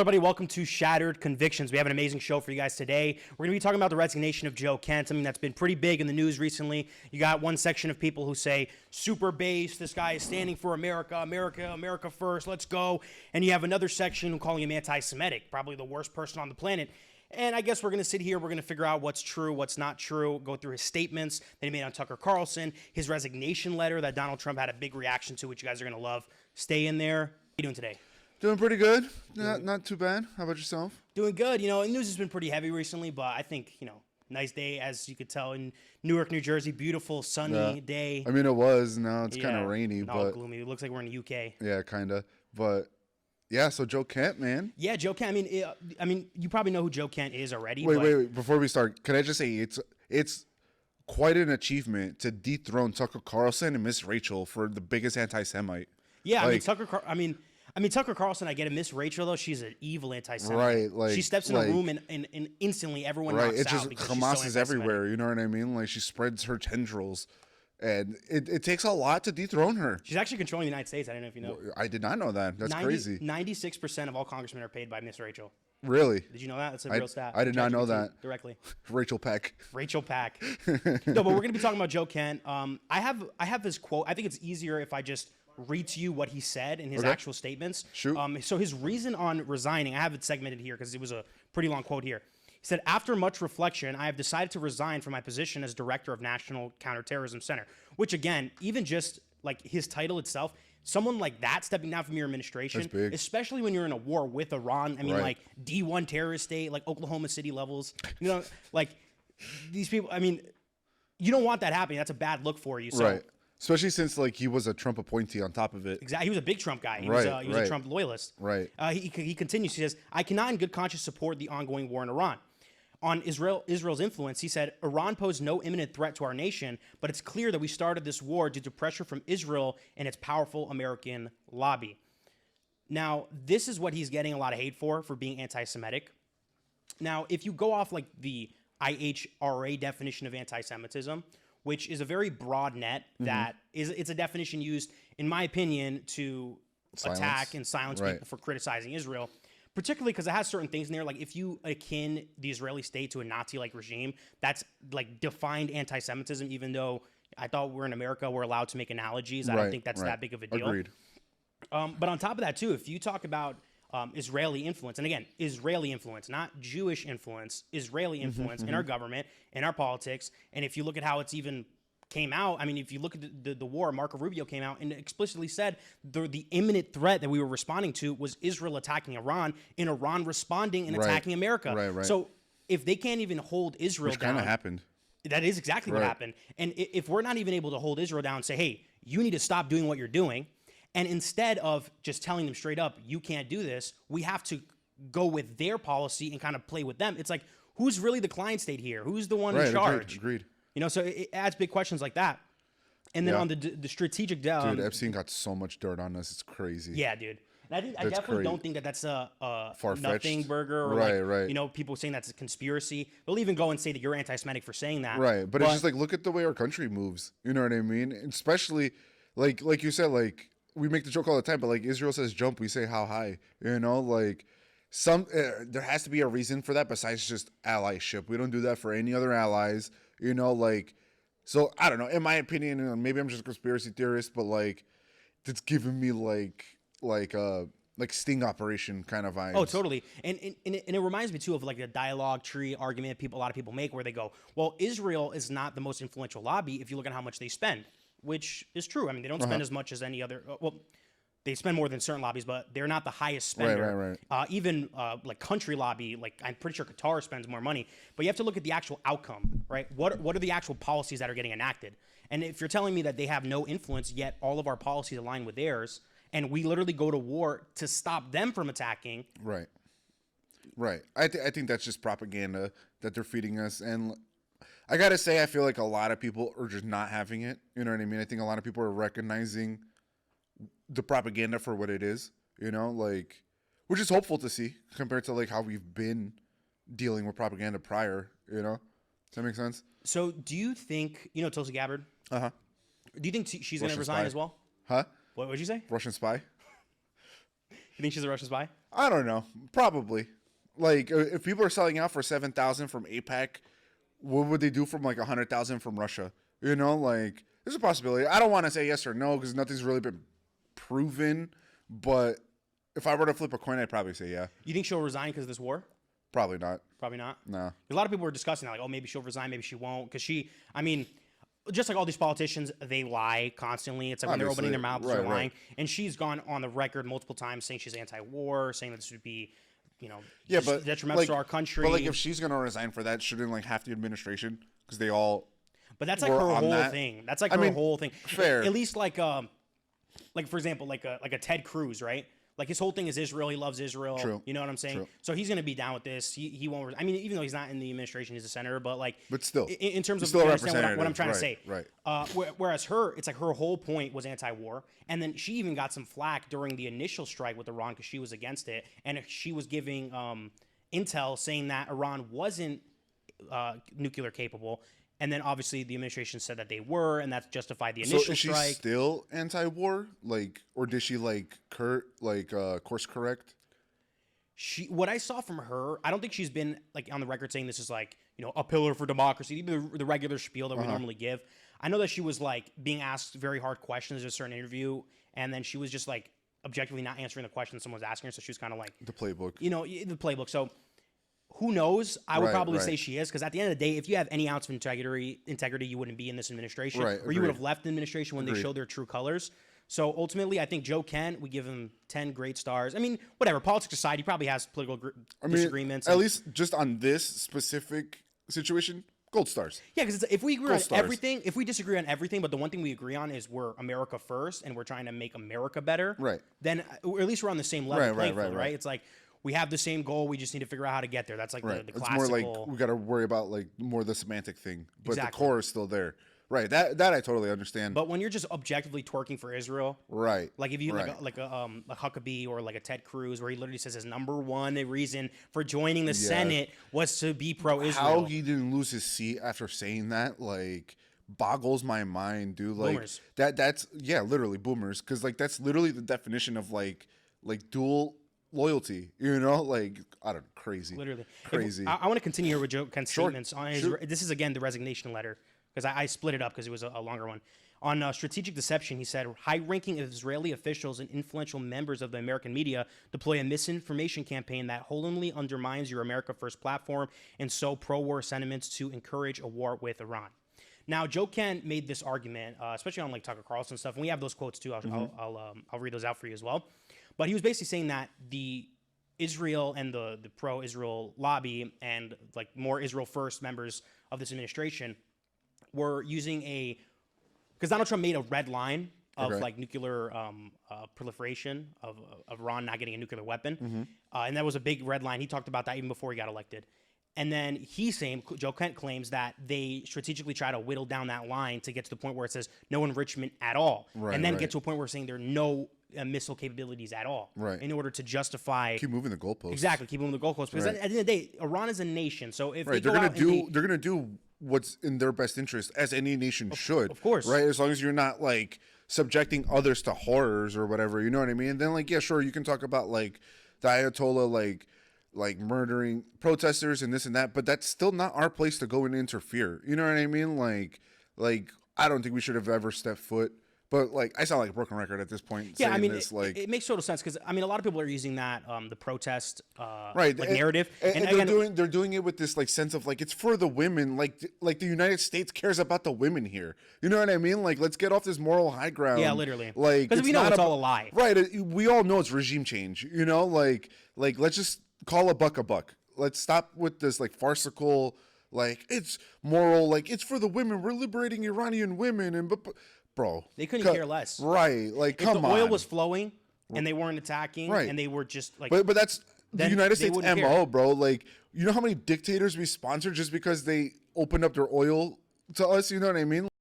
Hello, everybody. Welcome to Shattered Convictions. We have an amazing show for you guys today. We're going to be talking about the resignation of Joe Kent, something that's been pretty big in the news recently. You got one section of people who say, super base, this guy is standing for America, America, America first, let's go. And you have another section calling him anti-Semitic, probably the worst person on the planet. And I guess we're going to sit here, we're going to figure out what's true, what's not true, go through his statements that he made on Tucker Carlson, his resignation letter that Donald Trump had a big reaction to, which you guys are going to love. Stay in there. How are you doing today? Doing pretty good. Not too bad. How about yourself? Doing good. You know, news has been pretty heavy recently, but I think, nice day, as you could tell, in Newark, New Jersey. Beautiful, sunny day. I mean, it was. Now it's kind of rainy, but gloomy. It looks like we're in the UK. Yeah, kind of. But yeah, so Joe Kent, man. Yeah, Joe Kent. I mean, you probably know who Joe Kent is already. Wait. Before we start, can I just say it's quite an achievement to dethrone Tucker Carlson and Miss Rachel for the biggest anti-Semite. Yeah, Tucker Carlson, I get it. Miss Rachel, though, she's an evil anti-Semite. Right, like she steps in a room and instantly everyone knocks out. It's just Hamas is everywhere. You know what I mean? Like, she spreads her tendrils, and it takes a lot to dethrone her. She's actually controlling the United States. I don't know if you know. I did not know that. That's crazy. 96% of all congressmen are paid by Miss Rachel. Really? Did you know that? That's a real stat. I did not know that. Directly. Rachel Peck. No, but we're going to be talking about Joe Kent. I have this quote. I think it's easier if I just read to you what he said in his actual statements. Shoot. So his reason on resigning, I have it segmented here because it was a pretty long quote here. He said, after much reflection, I have decided to resign from my position as director of National Counterterrorism Center, which again, even just like his title itself, someone like that stepping down from your administration, especially when you're in a war with Iran, I mean, like D1 terrorist state, like Oklahoma City levels, like these people, I mean, you don't want that happening. That's a bad look for you. So, right. Especially since like he was a Trump appointee on top of it. Exactly. He was a big Trump guy. He was a Trump loyalist. Right. He continues. He says, I cannot in good conscience support the ongoing war in Iran. On Israel's influence, he said, Iran posed no imminent threat to our nation, but it's clear that we started this war due to pressure from Israel and its powerful American lobby. Now, this is what he's getting a lot of hate for being anti-Semitic. Now, if you go off like the IHRA definition of anti-Semitism, which is a very broad net that it's a definition used, in my opinion, to attack and silence people for criticizing Israel, particularly because it has certain things in there. Like if you akin the Israeli state to a Nazi-like regime, that's like defined anti-Semitism, even though I thought we're in America, we're allowed to make analogies. I don't think that's that big of a deal. Agreed. But on top of that, too, if you talk about Israeli influence, and again, Israeli influence, not Jewish influence, Israeli influence in our government, in our politics, and if you look at how it's even came out, I mean, if you look at the war, Marco Rubio came out and explicitly said the imminent threat that we were responding to was Israel attacking Iran and Iran responding and attacking America. Right. So if they can't even hold Israel down. Which kind of happened. That is exactly what happened. And if we're not even able to hold Israel down and say, hey, you need to stop doing what you're doing, and instead of just telling them straight up, you can't do this, we have to go with their policy and kind of play with them. It's like, who's really the client state here? Who's the one in charge? Agreed. So it adds big questions like that. And then on the strategic... dude, Epstein got so much dirt on us. It's crazy. Yeah, dude. And I definitely don't think that's a nothing burger or people saying that's a conspiracy. They'll even go and say that you're anti-Semitic for saying that. Right, but it's just like, look at the way our country moves. You know what I mean? Especially, like you said, like, we make the joke all the time, but like Israel says jump, we say how high. Like there has to be a reason for that besides just allyship. We don't do that for any other allies. So I don't know. In my opinion, maybe I'm just a conspiracy theorist, but like it's giving me like sting operation kind of vibes. Oh, totally. And it reminds me too of like a dialogue tree argument a lot of people make where they go, well, Israel is not the most influential lobby if you look at how much they spend. Which is true. I mean, they don't spend as much as any other. Well, they spend more than certain lobbies, but they're not the highest spender. Right. Even like country lobby, like I'm pretty sure Qatar spends more money. But you have to look at the actual outcome, right? What are the actual policies that are getting enacted? And if you're telling me that they have no influence, yet all of our policies align with theirs, and we literally go to war to stop them from attacking. Right. I think that's just propaganda that they're feeding us. And I got to say, I feel like a lot of people are just not having it. You know what I mean? I think a lot of people are recognizing the propaganda for what it is, which is hopeful to see compared to like how we've been dealing with propaganda prior, Does that make sense? So do you think, Tulsi Gabbard? Uh-huh. Do you think she's going to resign as well? Huh? What would you say? Russian spy? You think she's a Russian spy? I don't know. Probably. Like, if people are selling out for 7,000 from APAC, what would they do from like 100,000 from Russia? You know, like, there's a possibility. I don't want to say yes or no because nothing's really been proven. But if I were to flip a coin, I'd probably say yeah. You think she'll resign because of this war? Probably not. Probably not. No. A lot of people were discussing that, like, oh, maybe she'll resign, maybe she won't, because I mean, just like all these politicians, they lie constantly. It's like when they're opening their mouths, they're lying. And she's gone on the record multiple times saying she's anti-war, saying that this would be, but detrimental to our country. But like, if she's gonna resign for that, shouldn't like half the administration because they all. But that's like her whole thing. That's like her whole thing. Fair. At least like for example, like a Ted Cruz, right? Like his whole thing is Israel. He loves Israel. True. You know what I'm saying? True. So he's gonna be down with this. He won't. I mean, even though he's not in the administration, he's a senator. But like, but still, in terms of still what I'm trying to say, right? Whereas it's like her whole point was anti-war, and then she even got some flack during the initial strike with Iran because she was against it, and she was giving intel saying that Iran wasn't nuclear capable. And then obviously the administration said that they were, and that's justified the initial strike. So is she still anti-war, like, or did she course correct? What I saw from her, I don't think she's been like on the record saying this is like a pillar for democracy, even the regular spiel that we normally give. I know that she was like being asked very hard questions in a certain interview, and then she was just like objectively not answering the question someone was asking her, so she was kind of like the playbook, the playbook. So. Who knows? I would probably say she is, because at the end of the day, if you have any ounce of integrity, you wouldn't be in this administration, or you would have left the administration when they showed their true colors. So ultimately, I think Joe Kent, we give him 10 great stars. I mean, whatever, politics aside, he probably has political disagreements. At least just on this specific situation, gold stars. Yeah, because if we agree on everything, if we disagree on everything, but the one thing we agree on is we're America first and we're trying to make America better, right? Then or at least we're on the same level playing field, right? It's like, we have the same goal. We just need to figure out how to get there. That's like the classical. It's more like we got to worry about like more the semantic thing, but the core is still there. Right. That I totally understand. But when you're just objectively twerking for Israel, right? Like if you like a Huckabee or like a Ted Cruz, where he literally says his number one reason for joining the Senate was to be pro-Israel. How he didn't lose his seat after saying that, like, boggles my mind, dude. Like boomers. That's literally boomers, because like that's literally the definition of like dual loyalty, like, I don't know, crazy. Literally. Crazy. I want to continue here with Joe Kent's statements. On this is, again, the resignation letter, because I split it up because it was a longer one. On strategic deception, he said, high-ranking Israeli officials and influential members of the American media deploy a misinformation campaign that wholly undermines your America First platform and sow pro-war sentiments to encourage a war with Iran. Now, Joe Kent made this argument, especially on like Tucker Carlson stuff, and we have those quotes too. I'll read those out for you as well. But he was basically saying that the Israel and the pro-Israel lobby and like more Israel first members of this administration were using because Donald Trump made a red line of like nuclear proliferation of Iran not getting a nuclear weapon. And that was a big red line. He talked about that even before he got elected. And then Joe Kent claims that they strategically try to whittle down that line to get to the point where it says no enrichment at all. And then get to a point where we're saying there are no missile capabilities at all. In order to justify. Keep moving the goalposts. Exactly. Keep moving the goalposts. Because at the end of the day, Iran is a nation. So if they're going to do what's in their best interest, as any nation should. Of course. Right? As long as you're not like subjecting others to horrors or whatever, you know what I mean? And then like, yeah, sure, you can talk about like the Ayatollah like murdering protesters and this and that, but that's still not our place to go and interfere. You know what I mean? Like I don't think we should have ever stepped foot. But like, I sound like a broken record at this point. Yeah, I mean, this, it makes total sense, because I mean, a lot of people are using that the protest narrative, and they're doing it with this like sense of like it's for the women, like the United States cares about the women here. You know what I mean? Like, let's get off this moral high ground. Yeah, literally. Like, because we know it's all a lie. Right? We all know it's regime change. You know, like let's just call a buck a buck. Let's stop with this like farcical, like it's moral, like it's for the women. We're liberating Iranian women, and bro, they couldn't care less. Right? Like, come on. If the oil was flowing and they weren't attacking, and they were just like, but that's the United States MO, bro. Like, you know how many dictators we sponsor just because they opened up their oil to us? You know what I mean?